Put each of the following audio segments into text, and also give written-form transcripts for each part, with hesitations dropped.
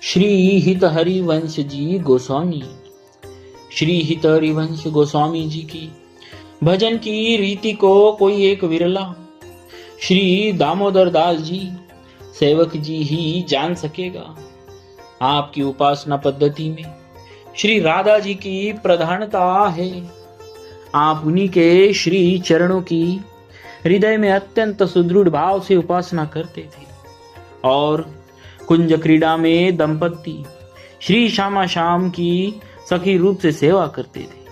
श्री हित हरिवंश जी गोस्वामी। श्री हित हरिवंश गोस्वामी जी की भजन की रीति को कोई एक विरला श्री दामोदर दास जी सेवक जी ही जान सकेगा। आपकी उपासना पद्धति में श्री राधा जी की प्रधानता है। आप उन्हीं के श्री चरणों की हृदय में अत्यंत सुदृढ़ भाव से उपासना करते थे और कुंज क्रीड़ा में दंपति श्री श्यामा श्याम की सखी रूप से सेवा करते थे।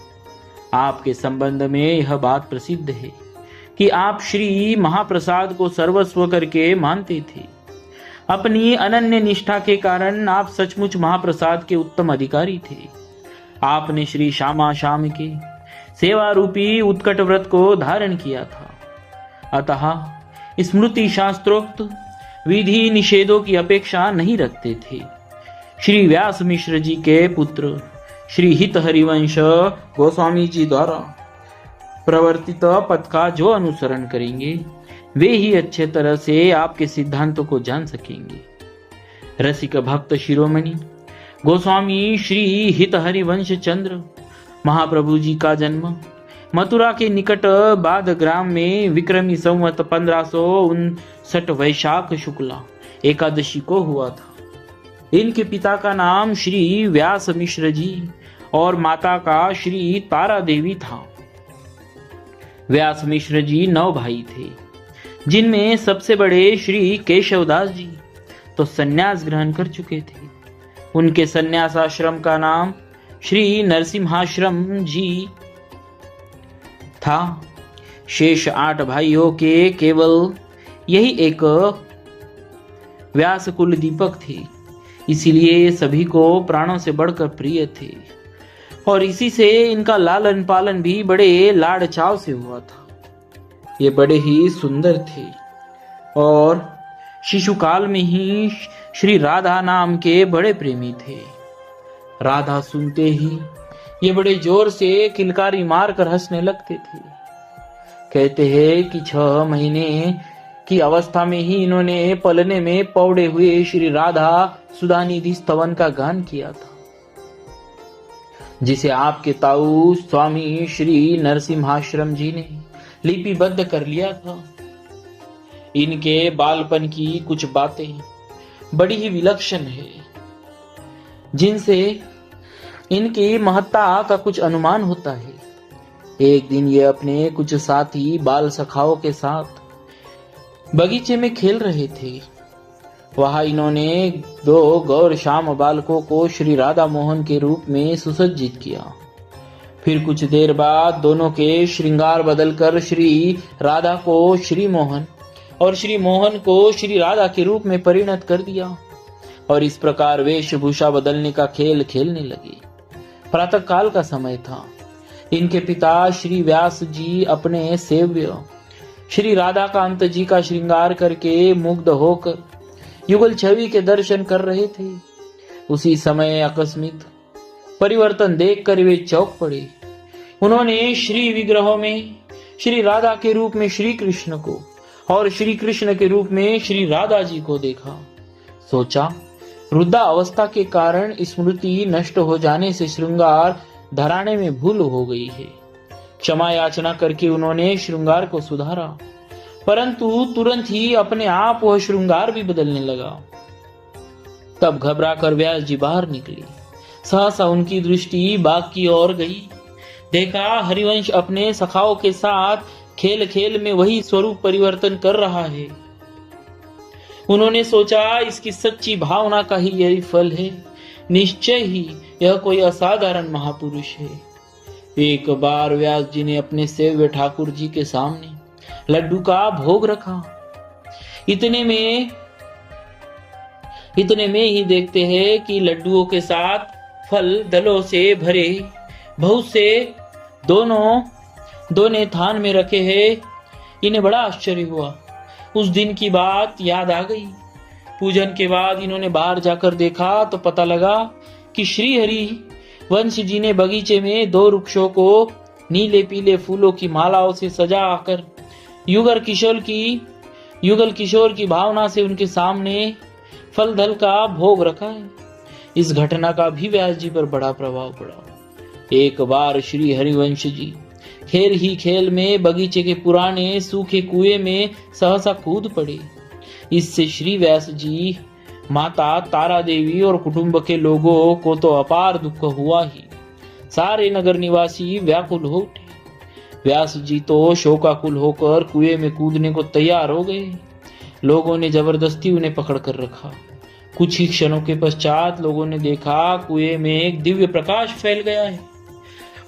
आपके संबंध में यह बात प्रसिद्ध है कि आप श्री महाप्रसाद को सर्वस्व करके मानते थे। अपनी अनन्य निष्ठा के कारण आप सचमुच महाप्रसाद के उत्तम अधिकारी थे। आपने श्री श्यामा श्याम के सेवा रूपी उत्कट व्रत को धारण किया था। अतः स्मृति शास्त्रोक्त विधि निषेधों की अपेक्षा नहीं रखते थे। श्री व्यास मिश्र जी के पुत्र श्री हित हरिवंश गोस्वामी जी द्वारा प्रवर्तित पथ का जो अनुसरण करेंगे वे ही अच्छे तरह से आपके सिद्धांतों को जान सकेंगे। रसिक भक्त शिरोमणि गोस्वामी श्री हित हरिवंश चंद्र महाप्रभु जी का जन्म मथुरा के निकट बाध ग्राम में विक्रमी संवत 1559 वैशाख शुक्ला एकादशी को हुआ था। इनके पिता का नाम श्री व्यास मिश्र जी और माता का श्री तारा देवी था। व्यास मिश्र जी 9 भाई थे, जिनमें सबसे बड़े श्री केशवदास जी तो संन्यास ग्रहण कर चुके थे। उनके संन्यास आश्रम का नाम श्री नरसिम्हाश्रम जी था। शेष 8 भाइयों के केवल यही एक व्यास कुल दीपक थे, इसीलिए सभी को प्राणों से बढ़कर प्रिय थे और इसी से इनका लालन पालन भी बड़े लाड़ चाव से हुआ था। ये बड़े ही सुंदर थे और शिशुकाल में ही श्री राधा नाम के बड़े प्रेमी थे। राधा सुनते ही ये बड़े जोर से किलकारी मारकर हंसने लगते थे। कहते हैं कि 6 महीने की अवस्था में ही इन्होंने पलने में पौड़े हुए श्री राधा सुधानिधि स्तवन का गान किया था, जिसे आपके ताऊ स्वामी श्री नरसिम्हाश्रम जी ने लिपिबद्ध कर लिया था। इनके बालपन की कुछ बातें बड़ी ही विलक्षण है, जिनसे इनकी महत्ता का कुछ अनुमान होता है। एक दिन ये अपने कुछ साथी बाल सखाओं के साथ बगीचे में खेल रहे थे। वहां इन्होंने 2 गौर श्याम बालकों को श्री राधा मोहन के रूप में सुसज्जित किया। फिर कुछ देर बाद दोनों के श्रृंगार बदलकर श्री राधा को श्री मोहन और श्री मोहन को श्री राधा के रूप में परिणत कर दिया और इस प्रकार वेशभूषा बदलने का खेल खेलने लगे। प्रातः काल का समय था। इनके पिता श्री व्यास जी अपने सेव्य श्री राधाकांत जी का श्रृंगार करके मुग्ध होकर युगल छवि के दर्शन कर रहे थे। उसी समय अकस्मित परिवर्तन देखकर वे चौंक पड़े। उन्होंने श्री विग्रहों में श्री राधा के रूप में श्री कृष्ण को और श्री कृष्ण के रूप में श्री राधा जी को देखा। सोचा, वृद्धा अवस्था के कारण स्मृति नष्ट हो जाने से श्रृंगार धराने में भूल हो गई है। क्षमा याचना करके उन्होंने श्रृंगार को सुधारा, परंतु तुरंत ही अपने आप वह श्रृंगार भी बदलने लगा। तब घबराकर व्यास जी बाहर निकले। सहसा उनकी दृष्टि बाग की ओर गई। देखा हरिवंश अपने सखाओं के साथ खेल खेल में वही स्वरूप परिवर्तन कर रहा है। उन्होंने सोचा, इसकी सच्ची भावना का ही यही फल है। निश्चय ही यह कोई असाधारण महापुरुष है। एक बार व्यास जी ने अपने सेव्य ठाकुर जी के सामने लड्डू का भोग रखा। इतने में ही देखते हैं कि लड्डुओं के साथ फल दलों से भरे बहुत से दोने थान में रखे हैं। इन्हें बड़ा आश्चर्य हुआ। उस दिन की बात याद आ गई। पूजन के बाद इन्होंने बाहर जाकर देखा तो पता लगा कि श्री हरि वंश जी ने बगीचे में 2 वृक्षों को नीले पीले फूलों की मालाओं से सजाकर युगल किशोर की भावना से उनके सामने फल दल का भोग रखा है। इस घटना का भी व्यास जी पर बड़ा प्रभाव पड़ा। एक बार श्री हरिवंश जी खेल ही खेल में बगीचे के पुराने सूखे कुएं में सहसा कूद पड़े। इससे श्री व्यास जी, माता तारा देवी और कुटुंब के लोगों को तो अपार दुख हुआ ही, सारे नगर निवासी व्याकुल हो उठे। व्यास जी तो शोकाकुल होकर कुएं में कूदने को तैयार हो गए। लोगों ने जबरदस्ती उन्हें पकड़ कर रखा। कुछ ही क्षणों के पश्चात लोगों ने देखा कुएं में एक दिव्य प्रकाश फैल गया है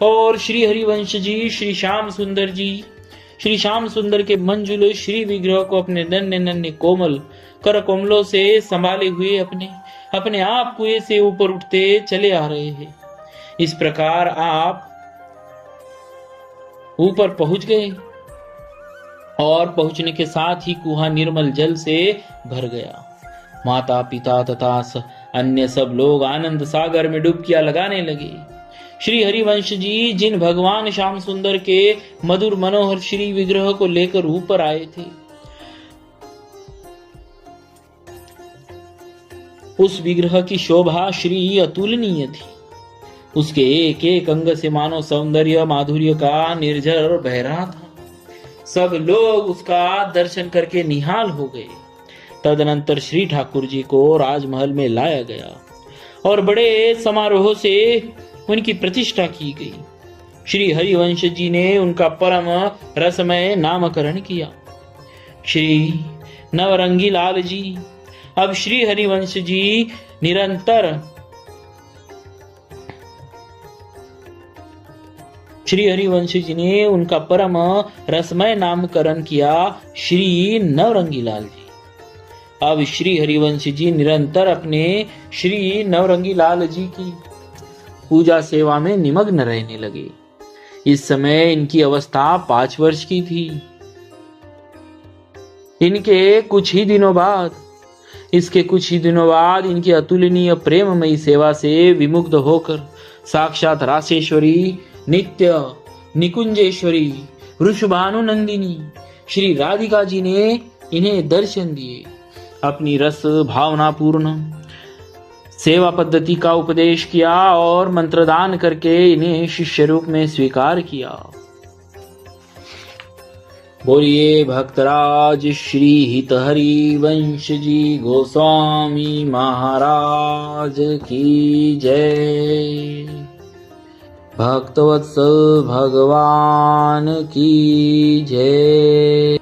और श्री हरिवंश जी, श्री श्याम सुंदर के मंजुल श्री विग्रह को अपने नन्हे नन्हे कोमल कर कमलों से संभाले हुए अपने आप कुएं से ऊपर उठते चले आ रहे हैं। इस प्रकार आप ऊपर पहुंच गए और पहुंचने के साथ ही कुआं निर्मल जल से भर गया। माता पिता तथा अन्य सब लोग आनंद सागर में डुबकियां लगाने लगे। श्री हरिवंश जी जिन भगवान श्याम सुंदर के मधुर मनोहर श्री विग्रह को लेकर ऊपर आए थे, उस विग्रह की शोभा श्री अतुलनीय थी। उसके एक एक अंग से मानो सौंदर्य माधुर्य का निर्झर बह रहा था। सब लोग उसका दर्शन करके निहाल हो गए। तदनंतर श्री ठाकुर जी को राजमहल में लाया गया और बड़े समारोह से उनकी प्रतिष्ठा की गई। श्री हरिवंश जी ने उनका परम रसमय नामकरण किया, श्री नवरंगी लाल जी। अब श्री हरिवंश जी ने उनका परम रसमय नामकरण किया, श्री नवरंगी लाल जी। अब श्री हरिवंश जी निरंतर अपने श्री नवरंगी लाल जी की पूजा सेवा में निमग्न रहने लगे। इस समय इनकी अवस्था 5 वर्ष की थी। इसके कुछ ही दिनों बाद इनकी अतुलनीय प्रेममयी सेवा से विमुग्ध होकर साक्षात रासेश्वरी, नित्य निकुंजेश्वरी, वृषभानुनंदिनी श्री राधिका जी ने इन्हें दर्शन दिए। अपनी रस भावना पूर्ण सेवा पद्धति का उपदेश किया और मंत्रदान करके इन्हें शिष्य रूप में स्वीकार किया। बोलिए भक्तराज श्री हितहरि वंश जी गोस्वामी महाराज की जय। भक्तवत्सल भगवान की जय।